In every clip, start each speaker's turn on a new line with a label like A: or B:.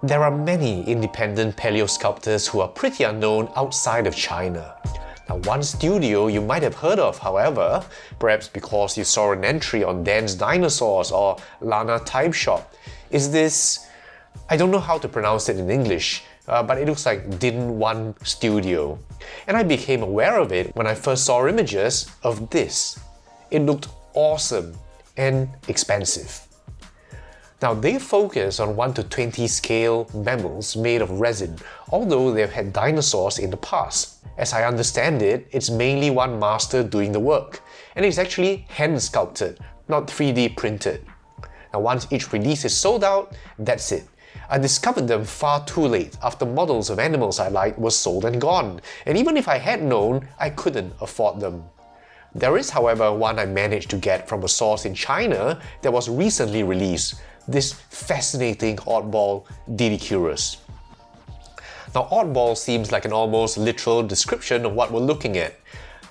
A: There are many independent paleo-sculptors who are pretty unknown outside of China. Now, one studio you might have heard of, however, perhaps because you saw an entry on Dan's Dinosaurs or Lana Type Shop, is this, I don't know how to pronounce it in English, but it looks like Dinone Studio. And I became aware of it when I first saw images of this. It looked awesome and expensive. Now, they focus on 1 to 20 scale mammals made of resin, although they've had dinosaurs in the past. As I understand it, it's mainly one master doing the work, and it's actually hand sculpted, not 3D printed. Now, once each release is sold out, that's it. I discovered them far too late after models of animals I liked were sold and gone, and even if I had known, I couldn't afford them. There is, however, one I managed to get from a source in China that was recently released, this fascinating oddball DDKuras. Now, oddball seems like an almost literal description of what we're looking at.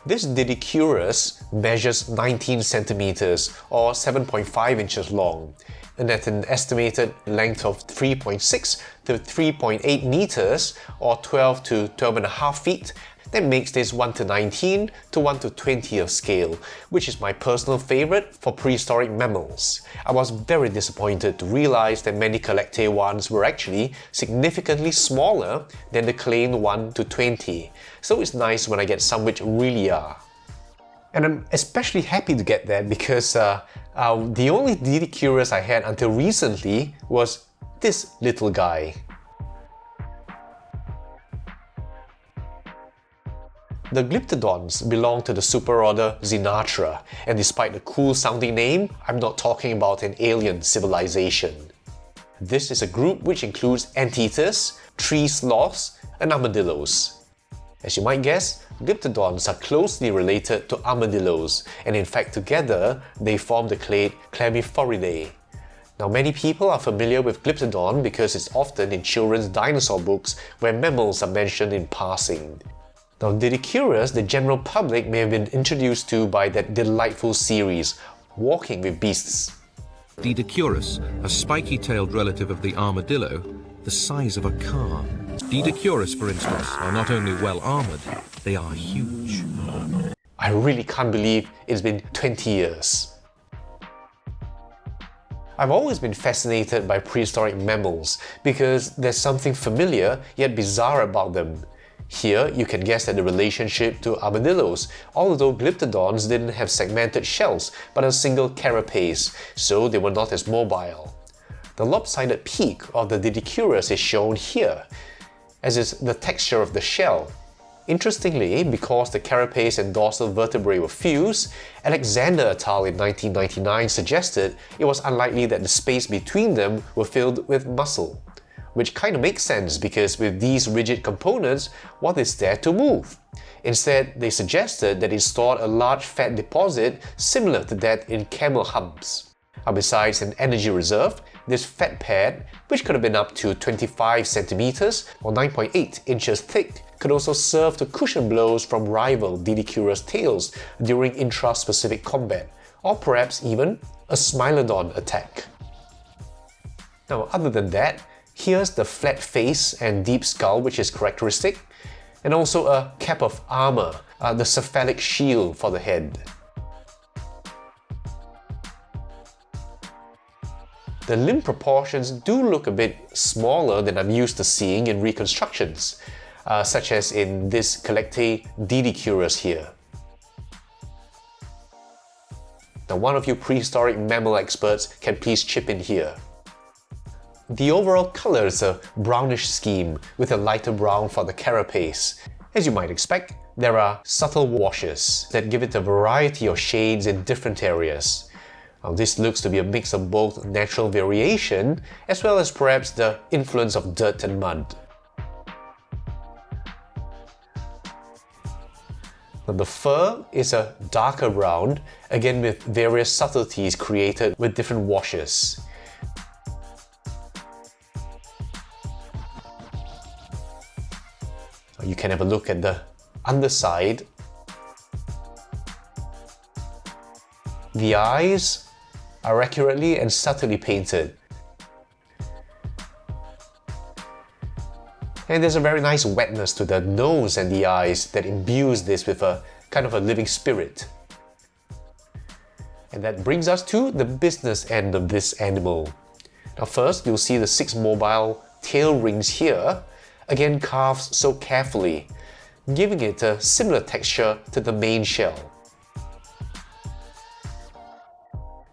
A: This DDKuras measures 19 centimeters or 7.5 inches long, and at an estimated length of 3.6 to 3.8 meters or 12 to 12.5 feet. That makes this 1 to 19 to 1 to 20 of scale, which is my personal favorite for prehistoric mammals. I was very disappointed to realize that many CollectA ones were actually significantly smaller than the claimed 1 to 20, so it's nice when I get some which really are. And I'm especially happy to get that because the only DDKuras I had until recently was this little guy. The glyptodons belong to the superorder Xenatra, and despite the cool sounding name, I'm not talking about an alien civilization. This is a group which includes anteaters, tree sloths, and armadillos. As you might guess, glyptodons are closely related to armadillos, and in fact together they form the clade Clamiforidae. Now, many people are familiar with glyptodon because it's often in children's dinosaur books where mammals are mentioned in passing. Now, DDKuras, the general public may have been introduced to by that delightful series, Walking with Beasts.
B: DDKuras, a spiky-tailed relative of the armadillo, the size of a car. DDKuras, for instance, are not only well armoured, they are huge.
A: I really can't believe it's been 20 years. I've always been fascinated by prehistoric mammals because there's something familiar yet bizarre about them. Here, you can guess at the relationship to armadillos, although glyptodons didn't have segmented shells but a single carapace, so they were not as mobile. The lopsided peak of the DDKuras is shown here, as is the texture of the shell. Interestingly, because the carapace and dorsal vertebrae were fused, Alexander et al. In 1999 suggested it was unlikely that the space between them were filled with muscle. Which kind of makes sense because with these rigid components, what is there to move? Instead, they suggested that it stored a large fat deposit similar to that in camel humps. Besides an energy reserve, this fat pad, which could have been up to 25 centimeters or 9.8 inches thick, could also serve to cushion blows from rival DDKuras tails during intra-specific combat, or perhaps even a Smilodon attack. Now, other than that, here's the flat face and deep skull, which is characteristic, and also a cap of armor, the cephalic shield for the head. The limb proportions do look a bit smaller than I'm used to seeing in reconstructions, such as in this CollectA DDKuras here. Now, one of you prehistoric mammal experts can please chip in here. The overall color is a brownish scheme with a lighter brown for the carapace. As you might expect, there are subtle washes that give it a variety of shades in different areas. Now, this looks to be a mix of both natural variation as well as perhaps the influence of dirt and mud. Now, the fur is a darker brown, again with various subtleties created with different washes. You can have a look at the underside. The eyes are accurately and subtly painted. And there's a very nice wetness to the nose and the eyes that imbues this with a kind of a living spirit. And that brings us to the business end of this animal. Now first, you'll see the 6 mobile tail rings here, again carved so carefully, giving it a similar texture to the main shell.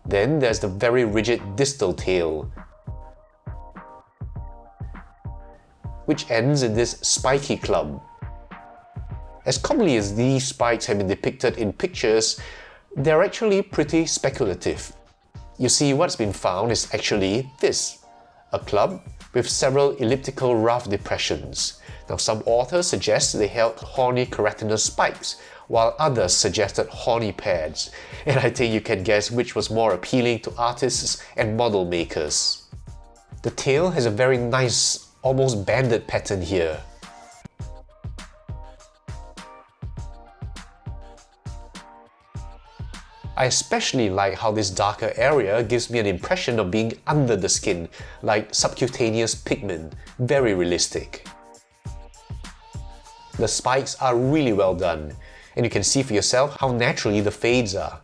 A: Then there's the very rigid distal tail, which ends in this spiky club. As commonly as these spikes have been depicted in pictures, they're actually pretty speculative. You see, what's been found is actually this, a club with several elliptical rough depressions. Now some authors suggest they held horny keratinous spikes, while others suggested horny pads, and I think you can guess which was more appealing to artists and model makers. The tail has a very nice, almost banded pattern here. I especially like how this darker area gives me an impression of being under the skin, like subcutaneous pigment, very realistic. The spikes are really well done, and you can see for yourself how naturally the fades are.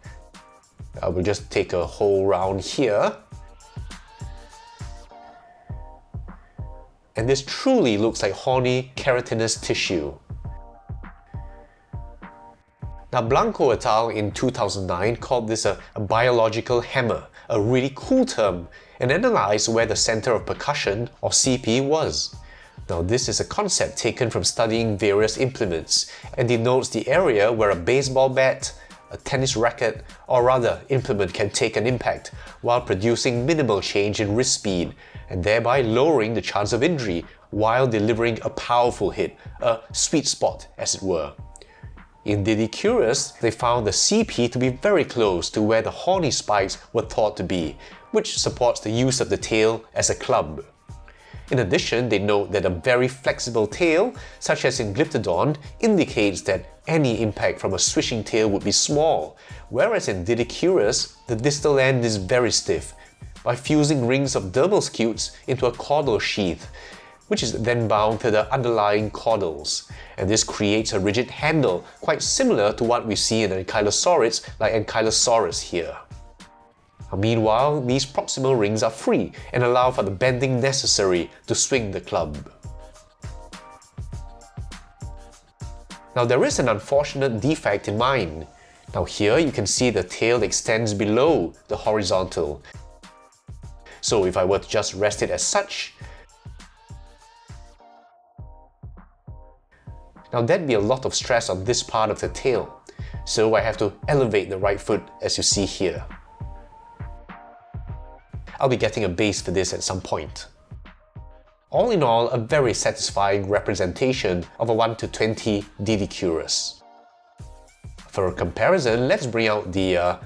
A: I will just take a whole round here. And this truly looks like horny keratinous tissue. Now Blanco et al. In 2009 called this a biological hammer, a really cool term, and analysed where the centre of percussion, or CP, was. Now this is a concept taken from studying various implements and denotes the area where a baseball bat, a tennis racket, or rather implement can take an impact while producing minimal change in wrist speed and thereby lowering the chance of injury while delivering a powerful hit, a sweet spot as it were. In DDKuras, they found the CP to be very close to where the horny spikes were thought to be, which supports the use of the tail as a club. In addition, they note that a very flexible tail, such as in Glyptodon, indicates that any impact from a swishing tail would be small, whereas in DDKuras, the distal end is very stiff, by fusing rings of dermal scutes into a caudal sheath, which is then bound to the underlying caudals, and this creates a rigid handle quite similar to what we see in ankylosaurids like Ankylosaurus here. Meanwhile, these proximal rings are free and allow for the bending necessary to swing the club. Now there is an unfortunate defect in mine. Now here you can see the tail extends below the horizontal. So if I were to just rest it as such, now that'd be a lot of stress on this part of the tail. So I have to elevate the right foot as you see here. I'll be getting a base for this at some point. All in all, a very satisfying representation of a 1 to 20 DDKuras. For a comparison, let's bring out the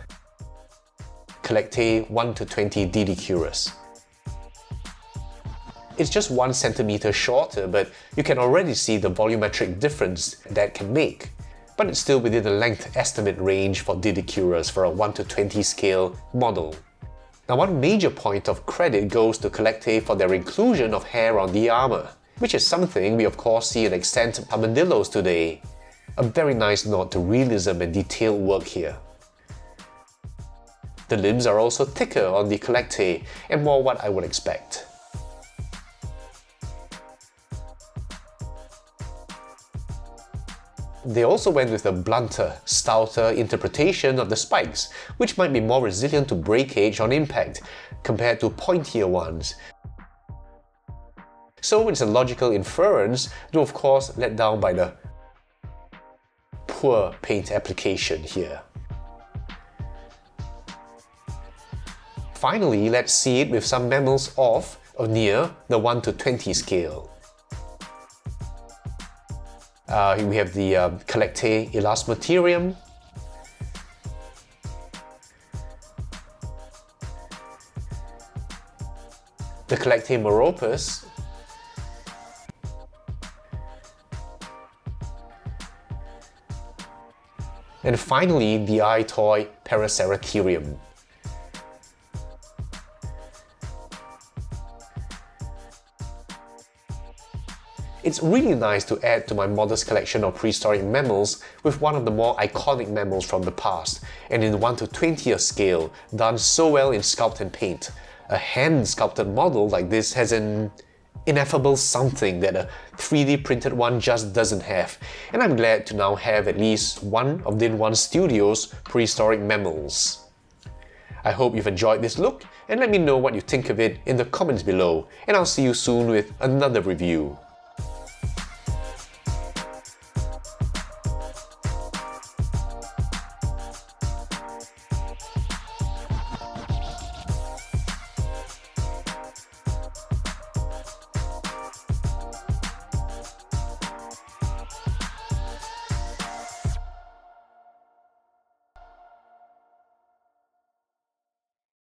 A: CollectA 1 to 20 DDKuras. It's just 1 centimeter shorter, but you can already see the volumetric difference that can make. But it's still within the length estimate range for DDKuras for a 1 to 20 scale model. Now one major point of credit goes to CollectA for their inclusion of hair on the armour, which is something we of course see in extant armadillos today. A very nice nod to realism and detailed work here. The limbs are also thicker on the CollectA and more what I would expect. They also went with a blunter, stouter interpretation of the spikes, which might be more resilient to breakage on impact compared to pointier ones. So it's a logical inference, though of course let down by the poor paint application here. Finally, let's see it with some mammals of or near the 1 to 20 scale. We have the CollectA elasmotherium, the CollectA meropus, and finally the eye toy Paraceratherium. It's really nice to add to my modest collection of prehistoric mammals with one of the more iconic mammals from the past, and in 1 to 20th scale, done so well in sculpt and paint. A hand-sculpted model like this has an ineffable something that a 3D printed one just doesn't have, and I'm glad to now have at least one of Dinone Studio's prehistoric mammals. I hope you've enjoyed this look, and let me know what you think of it in the comments below, and I'll see you soon with another review.